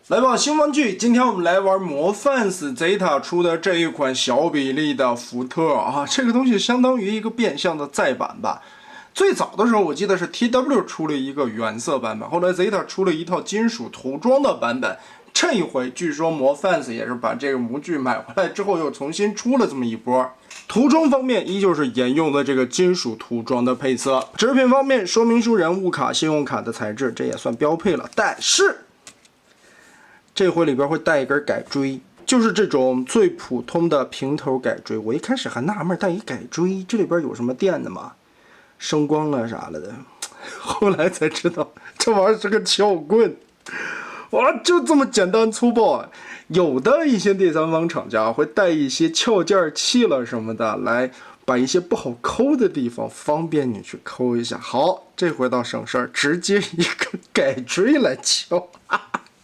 来吧，新玩具！今天我们来玩魔范斯 Zeta 出的这一款小比例的福特啊，这个东西相当于一个变相的再版吧。最早的时候，我记得是 TW 出了一个原色版本，后来 Zeta 出了一套金属涂装的版本。这一回据说魔范斯也是把这个模具买回来之后，又重新出了这么一波。涂装方面依旧是沿用的这个金属涂装的配色。纸品方面，说明书、人物卡、信用卡的材质，这也算标配了。但是这回里边会带一根改锥，就是这种最普通的平头改锥。我一开始还纳闷，带一改锥，这里边有什么电的吗？声光啊啥了的。后来才知道，这玩意儿是个撬棍。哇，就这么简单粗暴啊！有的一些第三方厂家会带一些撬件器了什么的，来把一些不好抠的地方方便你去抠一下。好，这回倒省事儿，直接一个改锥来撬。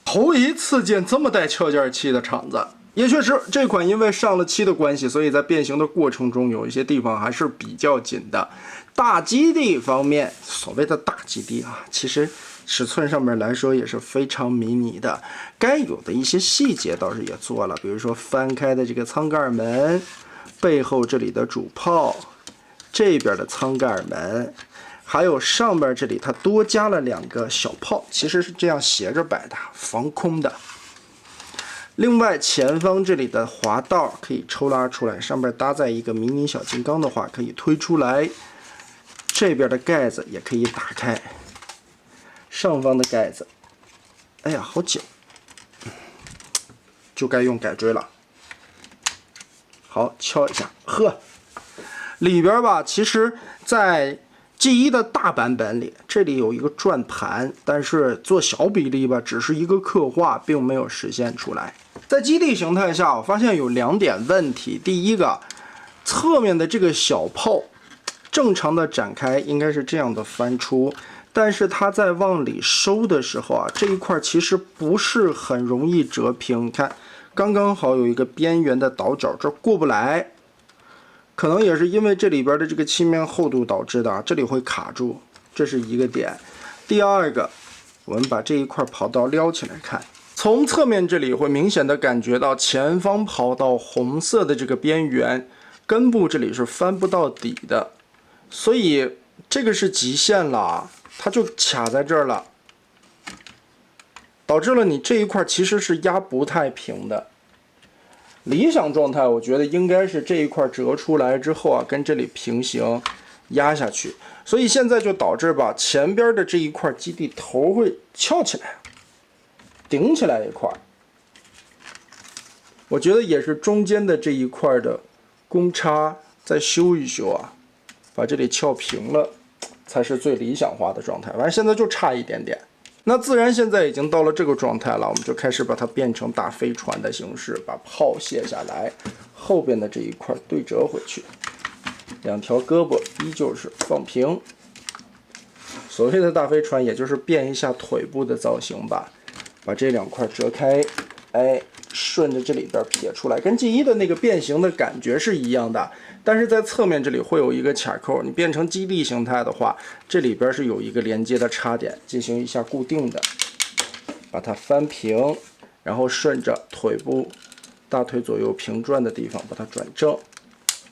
头一次见这么带撬件器的厂子，也确实，这款因为上了漆的关系，所以在变形的过程中有一些地方还是比较紧的。大基地方面，所谓的大基地啊，其实尺寸上面来说也是非常迷你的，该有的一些细节倒是也做了，比如说翻开的这个舱盖门，背后这里的主炮，这边的舱盖门。还有上边这里，它多加了2个小炮，其实是这样斜着摆的，防空的。另外，前方这里的滑道可以抽拉出来，上边搭载一个迷你小金刚的话，可以推出来。这边的盖子也可以打开，上方的盖子，哎呀，好紧，就该用改锥了。好，敲一下，呵，里边吧，其实在G1的大版本里，这里有一个转盘，但是做小比例吧，只是一个刻画，并没有实现出来。在基地形态下，我发现有2点问题。第一个，侧面的这个小炮，正常的展开应该是这样的翻出，但是它在往里收的时候啊，这一块其实不是很容易折平。你看，刚刚好有一个边缘的倒角，这过不来。可能也是因为这里边的这个漆面厚度导致的啊，这里会卡住，这是一个点。第二个，我们把这一块跑道撩起来看，从侧面这里会明显的感觉到前方跑道红色的这个边缘，根部这里是翻不到底的，所以这个是极限了，它就卡在这儿了，导致了你这一块其实是压不太平的。理想状态，我觉得应该是这一块折出来之后啊，跟这里平行压下去。所以现在就导致吧，前边的这一块基地头会翘起来，顶起来一块。我觉得也是中间的这一块的公差再修一修啊，把这里翘平了，才是最理想化的状态。反正现在就差一点点。那自然现在已经到了这个状态了，我们就开始把它变成大飞船的形式，把炮卸下来，后边的这一块对折回去，2条胳膊依旧是放平。所谓的大飞船，也就是变一下腿部的造型吧，把这2块折开，哎，顺着这里边撇出来，跟 G1的那个变形的感觉是一样的。但是在侧面这里会有一个卡扣，你变成基地形态的话，这里边是有一个连接的插点，进行一下固定的，把它翻平，然后顺着腿部、大腿左右平转的地方把它转正，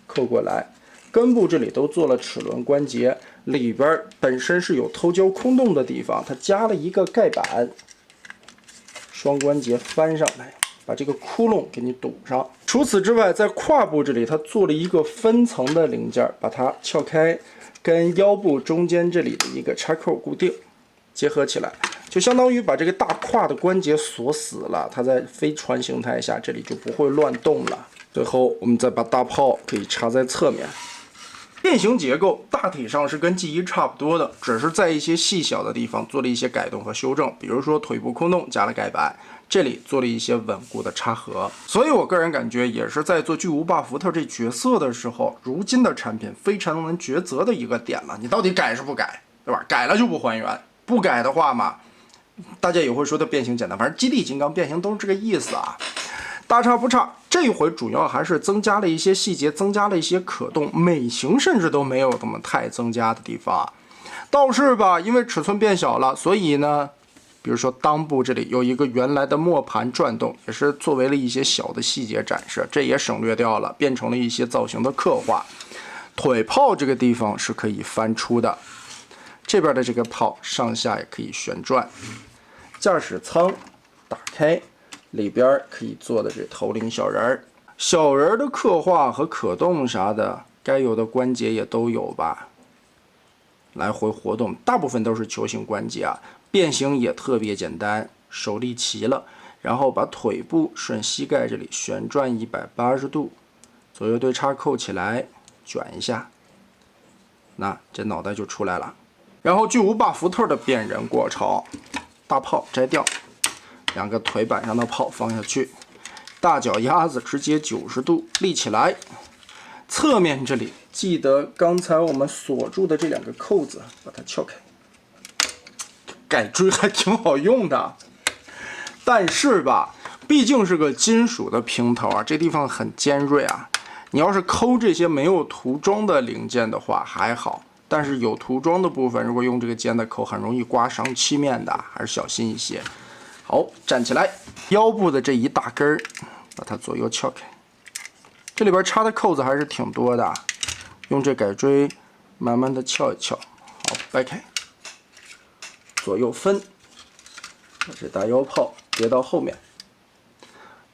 扣过来。根部这里都做了齿轮关节，里边本身是有偷胶空洞的地方，它加了一个盖板，双关节翻上来，把这个窟窿给你堵上。除此之外，在胯部这里，它做了一个分层的零件，把它撬开，跟腰部中间这里的一个插扣固定，结合起来，就相当于把这个大胯的关节锁死了。它在飞船形态下，这里就不会乱动了。最后，我们再把大炮可以插在侧面。变形结构大体上是跟 G1 差不多的，只是在一些细小的地方做了一些改动和修正，比如说腿部空洞加了盖板，这里做了一些稳固的插合。所以我个人感觉也是在做巨无霸福特这角色的时候，如今的产品非常能抉择的一个点了。你到底改是不改，对吧？改了就不还原，不改的话嘛，大家也会说它变形简单，反正基地金刚变形都是这个意思啊。大差不差，这回主要还是增加了一些细节，增加了一些可动，美型甚至都没有怎么太增加的地方啊。倒是吧，因为尺寸变小了，所以呢，比如说裆部这里有一个原来的磨盘转动，也是作为了一些小的细节展示，这也省略掉了，变成了一些造型的刻画。腿炮这个地方是可以翻出的，这边的这个炮上下也可以旋转。驾驶舱打开，里边可以做的这头领小人儿，小人儿的刻画和可动啥的，该有的关节也都有吧。来回活动，大部分都是球形关节啊。变形也特别简单，手立齐了，然后把腿部顺膝盖这里旋转180度，左右对叉扣起来，卷一下，那这脑袋就出来了。然后巨无霸福特的变人过程，大炮摘掉，两个腿板上的炮放下去，大脚丫子直接90度立起来，侧面这里记得刚才我们锁住的这两个扣子，把它撬开。改锥还挺好用的，但是吧，毕竟是个金属的平头啊，这地方很尖锐啊。你要是抠这些没有涂装的零件的话还好，但是有涂装的部分，如果用这个尖的抠，很容易刮伤漆面的，还是小心一些。好，站起来，腰部的这一大根儿，把它左右撬开。这里边插的扣子还是挺多的，用这改锥慢慢的撬一撬，好，掰开。左右分，把这大腰炮叠到后面，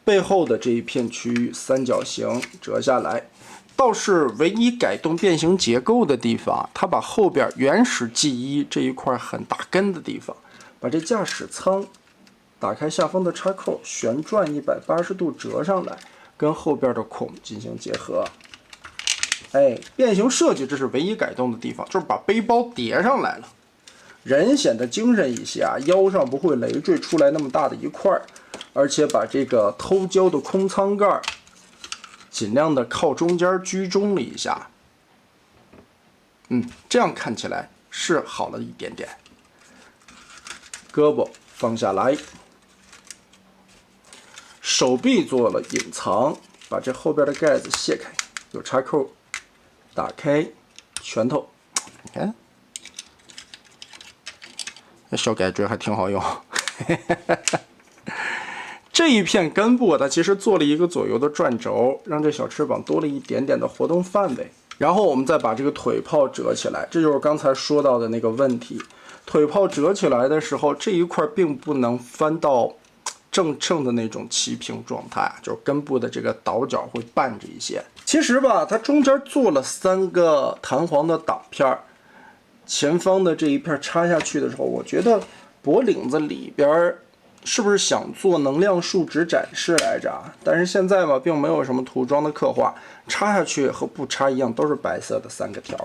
背后的这一片区域三角形折下来，倒是唯一改动变形结构的地方，它把后边原始 G1 这一块很大根的地方，把这驾驶舱打开下方的插扣，旋转180度折上来，跟后边的孔进行结合。哎，变形设计这是唯一改动的地方，就是把背包叠上来了。人显得精神一些啊，腰上不会累赘出来那么大的一块，而且把这个偷胶的空舱盖尽量的靠中间居中了一下，这样看起来是好了一点点。胳膊放下来，手臂做了隐藏，把这后边的盖子卸开，有插扣，打开拳头，你看。小改锥还挺好用，这一片根部它其实做了一个左右的转轴，让这小翅膀多了一点点的活动范围。然后我们再把这个腿炮折起来，这就是刚才说到的那个问题。腿炮折起来的时候，这一块并不能翻到正称的那种齐平状态，就是根部的这个倒角会绊着一些。其实吧，它中间做了3个弹簧的挡片。前方的这一片插下去的时候，我觉得脖领子里边是不是想做能量数值展示来着？但是现在嘛，并没有什么涂装的刻画，插下去和不插一样，都是白色的3个条。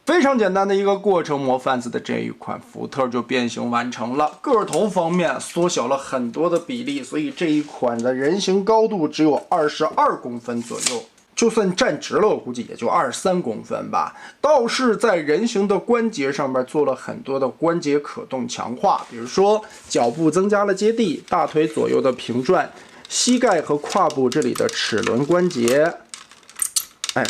非常简单的一个过程，模范子的这一款福特就变形完成了。个头方面缩小了很多的比例，所以这一款的人形高度只有22公分左右。就算站直了，我估计也就23公分吧。倒是在人形的关节上面做了很多的关节可动强化，比如说脚部增加了接地，大腿左右的平转，膝盖和胯部这里的齿轮关节，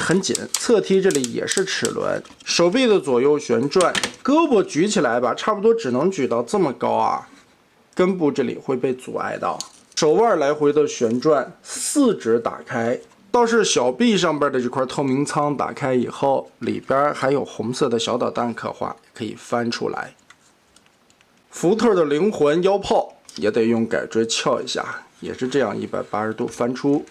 很紧，侧踢这里也是齿轮，手臂的左右旋转，胳膊举起来吧，差不多只能举到这么高啊，根部这里会被阻碍到，手腕来回的旋转，四指打开。倒是小臂上边的这块透明舱打开以后，里边还有红色的小导弹刻画，可以翻出来。福特的灵魂腰炮也得用改锥撬一下，也是这样180度翻出。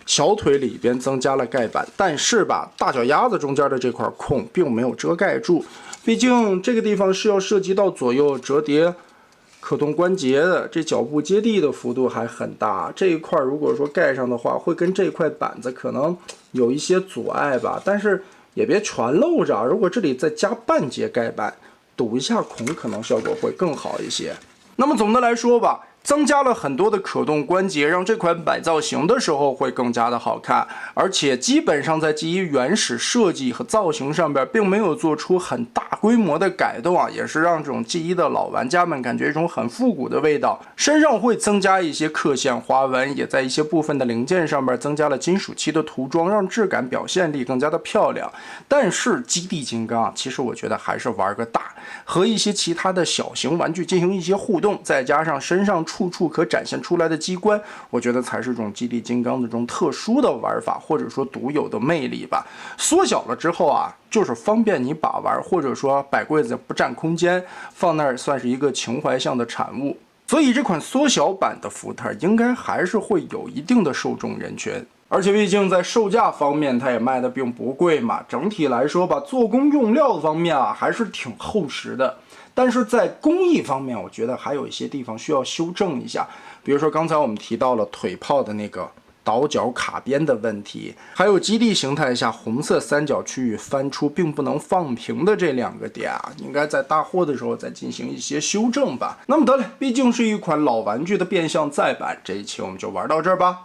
小腿里边增加了盖板，但是吧，大脚丫子中间的这块空并没有遮盖住，毕竟这个地方是要涉及到左右折叠可动关节的，这脚部接地的幅度还很大，这一块如果说盖上的话，会跟这块板子可能有一些阻碍吧，但是也别全露着，如果这里再加半截盖板，堵一下孔，可能效果会更好一些。那么总的来说吧，增加了很多的可动关节，让这款摆造型的时候会更加的好看，而且基本上在基于原始设计和造型上边，并没有做出很大规模的改动啊，也是让这种 G1的老玩家们感觉一种很复古的味道。身上会增加一些刻线花纹，也在一些部分的零件上边增加了金属漆的涂装，让质感表现力更加的漂亮。但是基地金刚其实我觉得还是玩个大，和一些其他的小型玩具进行一些互动，再加上身上处处可展现出来的机关，我觉得才是这种基地金刚的这种特殊的玩法，或者说独有的魅力吧。缩小了之后啊，就是方便你把玩，或者说摆柜子不占空间，放那儿算是一个情怀向的产物。所以这款缩小版的福特应该还是会有一定的受众人群。而且毕竟在售价方面，它也卖的并不贵嘛。整体来说吧，做工用料方面啊，还是挺厚实的。但是在工艺方面，我觉得还有一些地方需要修正一下。比如说刚才我们提到了腿炮的那个倒角卡边的问题，还有基地形态下红色三角区域翻出并不能放平的这2个点啊，应该在大货的时候再进行一些修正吧。那么得嘞，毕竟是一款老玩具的变相再版，这一期我们就玩到这儿吧。